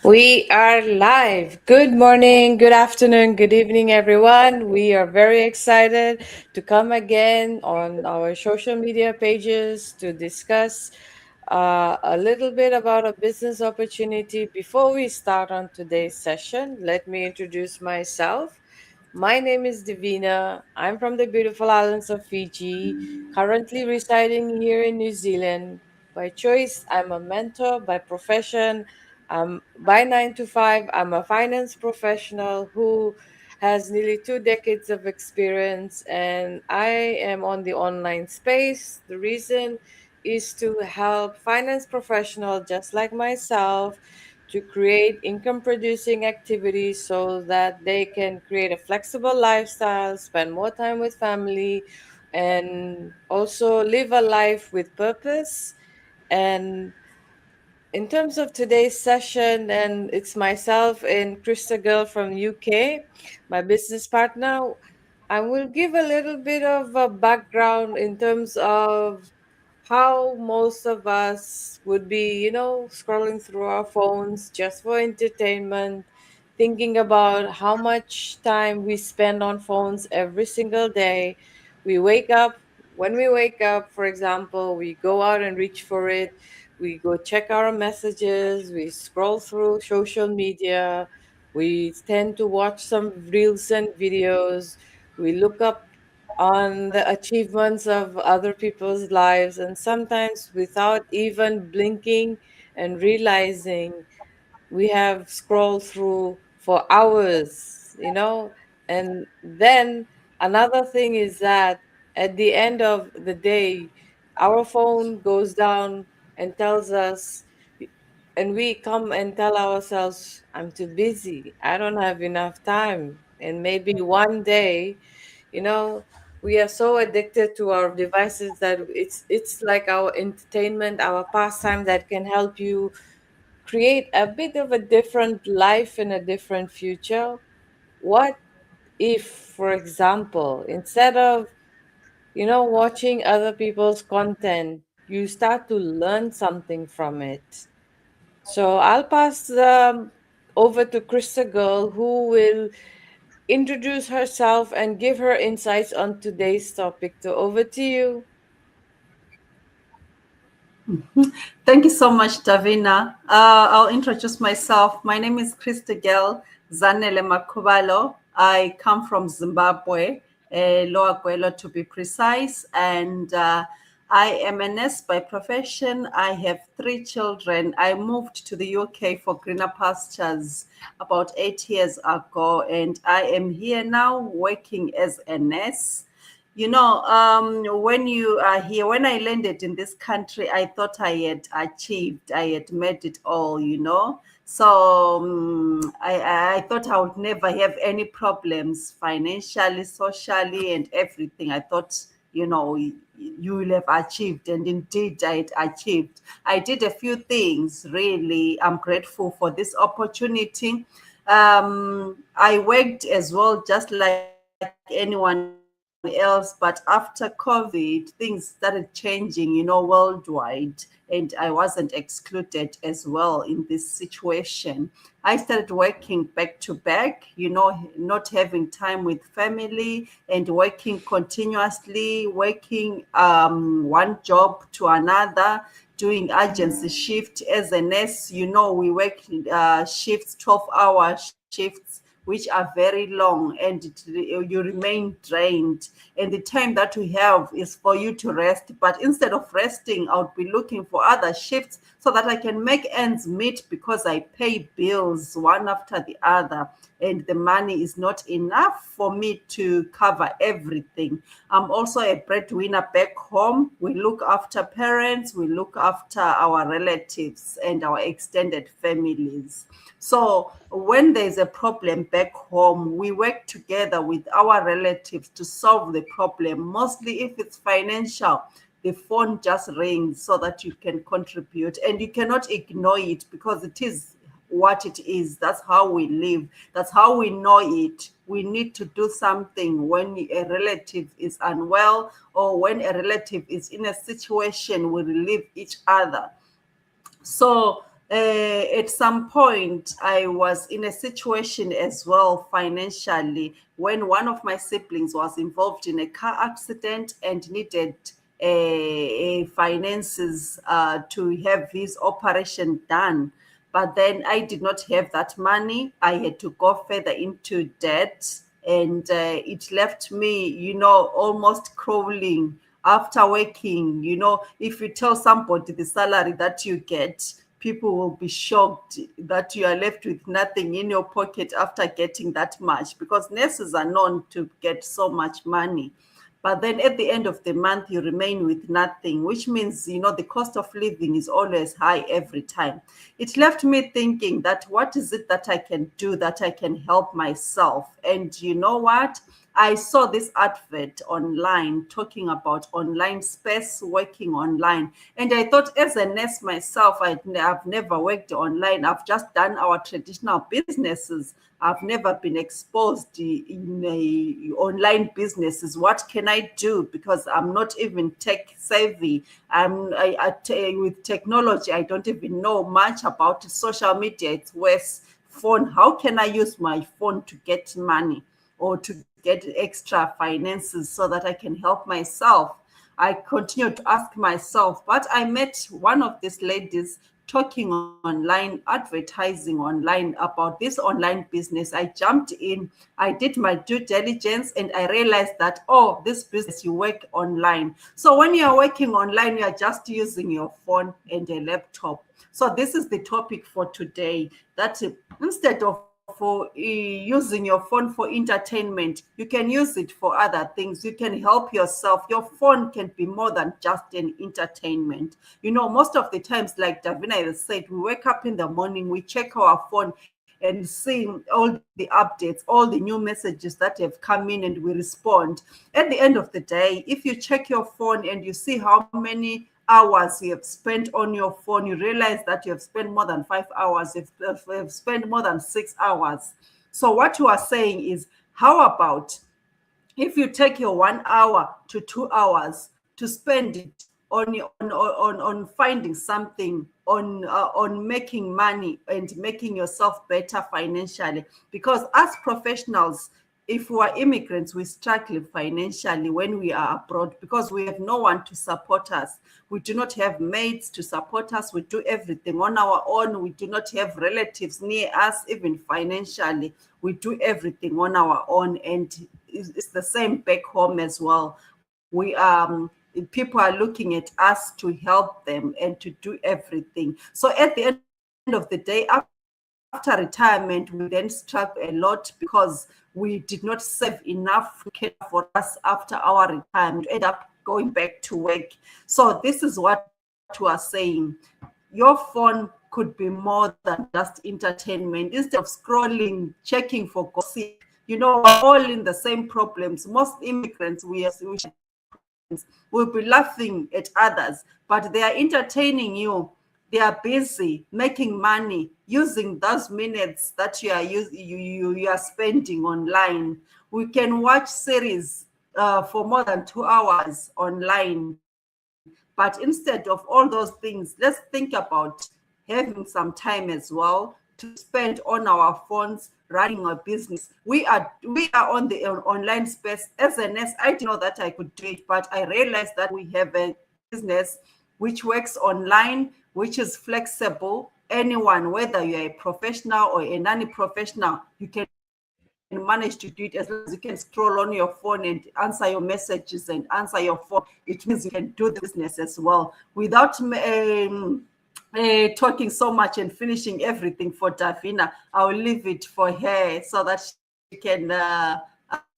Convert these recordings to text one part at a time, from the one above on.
We are live. Good morning, good afternoon, good evening, everyone. We are very excited to come again on our social media pages to discuss a little bit about a business opportunity. Before we start on today's session, let me introduce myself. My name is Divina. I'm from the beautiful islands of Fiji, currently residing here in New Zealand. By choice, I'm a mentor. By profession, by 9 to 5, I'm a finance professional who has nearly 2 decades of experience, and I am on the online space. The reason is to help finance professionals just like myself to create income producing activities so that they can create a flexible lifestyle, spend more time with family, and also live a life with purpose. And in terms of today's session, and it's myself and Krista Girl from UK, my business partner. I will give a little bit of a background in terms of how most of us would be, scrolling through our phones just for entertainment, thinking about how much time we spend on phones every single day. We wake up, when we wake up, for example, we go out and reach for it. We go check our messages, we scroll through social media, we tend to watch some reels and videos, we look up on the achievements of other people's lives, and sometimes without even blinking and realizing, we have scrolled through for hours. And then another thing is that at the end of the day, our phone goes down and tells us, and we come and tell ourselves, I'm too busy, I don't have enough time. And maybe one day, you know we are so addicted to our devices that it's like our entertainment, our pastime that can help you create a bit of a different life and a different future. What if, for example, instead of watching other people's content, you start to learn something from it? So I'll pass over to Krista Girl, who will introduce herself and give her insights on today's topic. So over to you. Thank you so much, Davina. I'll introduce myself. My name is Christigel Zanele Makubalo. I come from Zimbabwe, Lower Gwelo to be precise, and I am a nurse by profession. I have 3 children. I moved to the UK for greener pastures about 8 years ago, and I am here now working as a nurse. When you are here, when I landed in this country, I thought I had achieved, I had made it all. So I thought I would never have any problems financially, socially, and everything. I thought, you will have achieved. And indeed, I had achieved. I did a few things, really. I'm grateful for this opportunity. I worked as well, just like anyone else, but after COVID, things started changing, worldwide, and I wasn't excluded as well in this situation. I started working back to back, not having time with family and working continuously, working one job to another, doing agency shift as a nurse. We work shifts, 12-hour shifts, which are very long, and you remain drained. And the time that we have is for you to rest. But instead of resting, I would be looking for other shifts so that I can make ends meet, because I pay bills one after the other, and the money is not enough for me to cover everything. I'm also a breadwinner back home. We look after parents, we look after our relatives and our extended families. So when there's a problem back home, we work together with our relatives to solve the problem. Mostly if it's financial, the phone just rings so that you can contribute, and you cannot ignore it because it is what it is. That's how we live. That's how we know it. We need to do something when a relative is unwell, or when a relative is in a situation, we relieve each other. So at some point, I was in a situation as well financially when one of my siblings was involved in a car accident and needed finances to have his operation done. But then I did not have that money. I had to go further into debt, and it left me, almost crawling after working. If you tell somebody the salary that you get, people will be shocked that you are left with nothing in your pocket after getting that much, because nurses are known to get so much money. But then at the end of the month, you remain with nothing, which means, the cost of living is always high every time. It left me thinking that what is it that I can do that I can help myself? And you know what? I saw this advert online talking about online space, working online. And I thought, as a nurse myself, I've never worked online. I've just done our traditional businesses. I've never been exposed in online businesses. What can I do? Because I'm not even tech savvy. With technology, I don't even know much about social media. It's worse. Phone. How can I use my phone to get money or to get extra finances so that I can help myself? I continued to ask myself, but I met one of these ladies talking online, advertising online about this online business. I jumped in, I did my due diligence, and I realized that, oh, this business, you work online. So when you are working online, you are just using your phone and a laptop. So this is the topic for today, that instead of using your phone for entertainment, you can use it for other things. You can help yourself. Your phone can be more than just an entertainment. Most of the times, like Davina has said, we wake up in the morning, we check our phone and see all the updates, all the new messages that have come in, and we respond. At the end of the day, if you check your phone and you see how many hours you have spent on your phone, you realize that you have spent more than 5 hours, you've spent more than 6 hours. So what you are saying is, how about if you take your 1 hour to 2 hours to spend it on finding something, on making money and making yourself better financially? Because as professionals, if we are immigrants, we struggle financially when we are abroad because we have no one to support us. We do not have maids to support us. We do everything on our own. We do not have relatives near us, even financially. We do everything on our own, and it's the same back home as well. People are looking at us to help them and to do everything. So at the end of the day, after retirement, we then struggle a lot because we did not save enough to care for us after our retirement. We end up going back to work. So this is what we are saying. Your phone could be more than just entertainment. Instead of scrolling, checking for gossip, we're all in the same problems. Most immigrants, will be laughing at others, but they are entertaining you. They are busy making money using those minutes that you are spending online. We can watch series for more than 2 hours online. But instead of all those things, let's think about having some time as well to spend on our phones running our business. We are on the online space. As a nurse, I didn't know that I could do it, but I realized that we have a business which works online, which is flexible. Anyone, whether you're a professional or a non-professional, you can manage to do it as long as you can scroll on your phone and answer your messages and answer your phone. It means you can do the business as well without talking so much and finishing everything for Davina. I'll leave it for her so that she can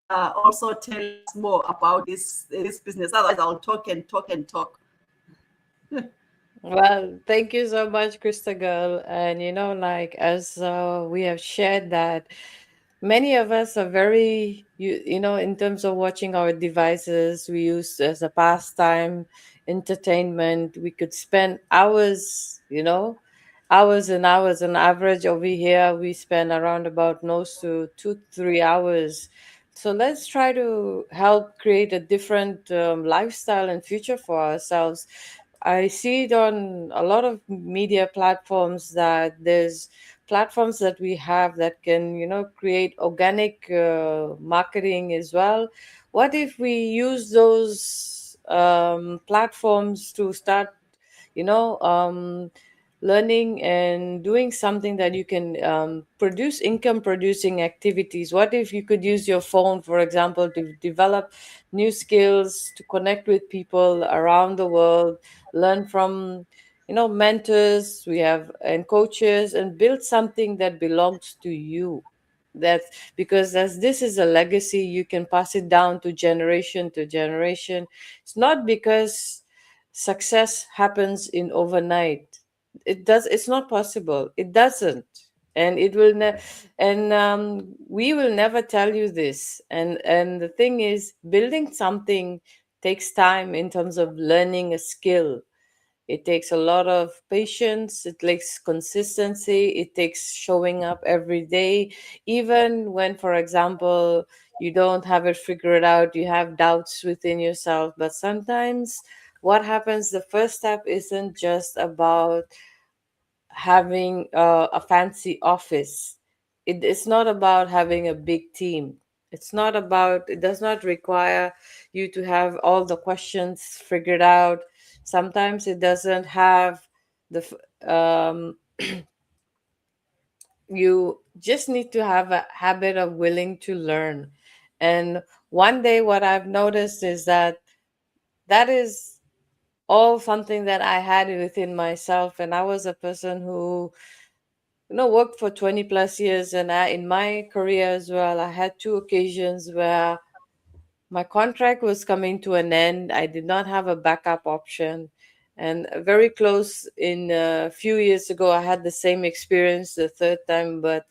also tell us more about this business. Otherwise, I'll talk and talk and talk. Well, thank you so much, Krista Girl. And like as we have shared that many of us are very, in terms of watching our devices, we use as a pastime, entertainment. We could spend hours, hours and hours. On average, over here, we spend around about close to 2 3 hours. So let's try to help create a different lifestyle and future for ourselves. I see it on a lot of media platforms that there's platforms that we have that can, create organic marketing as well. What if we use those platforms to start, you know, learning and doing something that you can produce income producing activities? What if you could use your phone, for example, to develop new skills, to connect with people around the world, learn from mentors we have and coaches, and build something that belongs to you? That, because as this is a legacy, you can pass it down to generation. It's not because success happens in overnight. It's not possible. It doesn't. And it will and we will never tell you this. And the thing is, building something takes time in terms of learning a skill. It takes a lot of patience, it takes consistency, it takes showing up every day, even when, for example, you don't have it figured out, you have doubts within yourself. But sometimes what happens, the first step isn't just about having a fancy office. It's not about having a big team. It does not require you to have all the questions figured out. Sometimes it doesn't have you just need to have a habit of willing to learn. And one day, what I've noticed is that that is all something that I had within myself. And I was a person who worked for 20 plus years. And in my career as well, I had two occasions where my contract was coming to an end. I did not have a backup option. And very close in a few years ago, I had the same experience the third time, but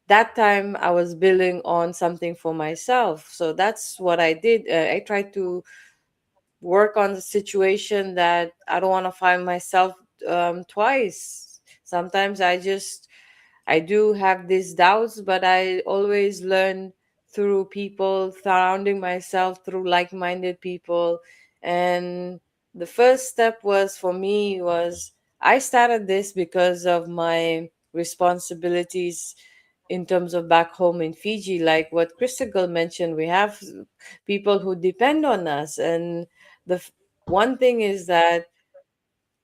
that time I was building on something for myself. So that's what I did. I tried to work on the situation that I don't want to find myself twice. Sometimes I do have these doubts, but I always learn through people, surrounding myself through like-minded people. And the first step was for me was I started this because of my responsibilities in terms of back home in Fiji. Like what Christabel mentioned, we have people who depend on us. And one thing is that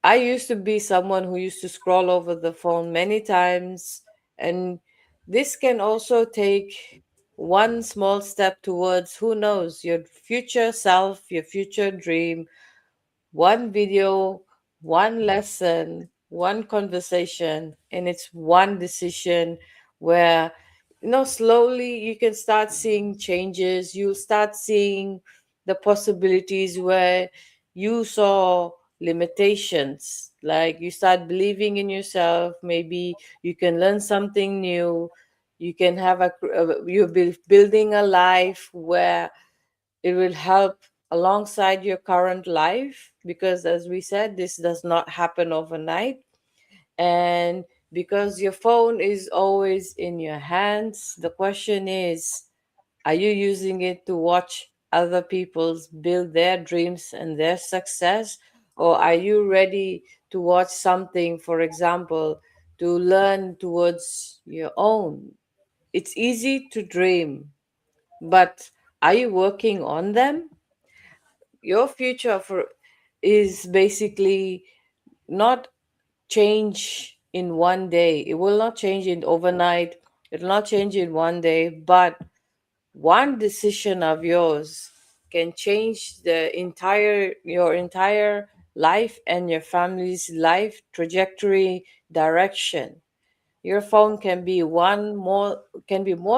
I used to be someone who used to scroll over the phone many times, and this can also take one small step towards, who knows, your future self, your future dream. One video, one lesson, one conversation, and it's one decision where, slowly you can start seeing changes. You'll start seeing the possibilities where you saw limitations. Like you start believing in yourself. Maybe you can learn something new. You can have you'll be building a life where it will help alongside your current life, because as we said, this does not happen overnight. And because your phone is always in your hands, the question is, are you using it to watch other people's build their dreams and their success? Or are you ready to watch something, for example, to learn towards your own? It's easy to dream, but are you working on them? Your future for is basically not change in one day. It will not change in overnight. It will not change in one day, but one decision of yours can change your entire life and your family's life trajectory direction. Your phone can be more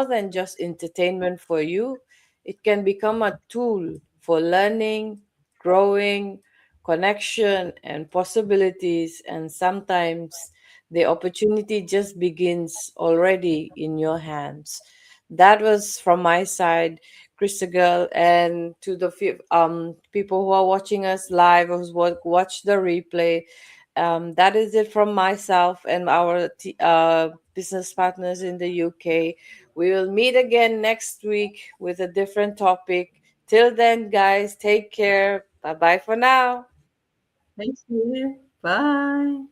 than just entertainment for you. It can become a tool for learning, growing, connection, and possibilities. And sometimes the opportunity just begins already in your hands. That was from my side, Krista Girl, and to the people who are watching us live or watch the replay. That is it from myself and our business partners in the UK. We will meet again next week with a different topic. Till then, guys, take care. Bye bye for now. Thank you. Bye.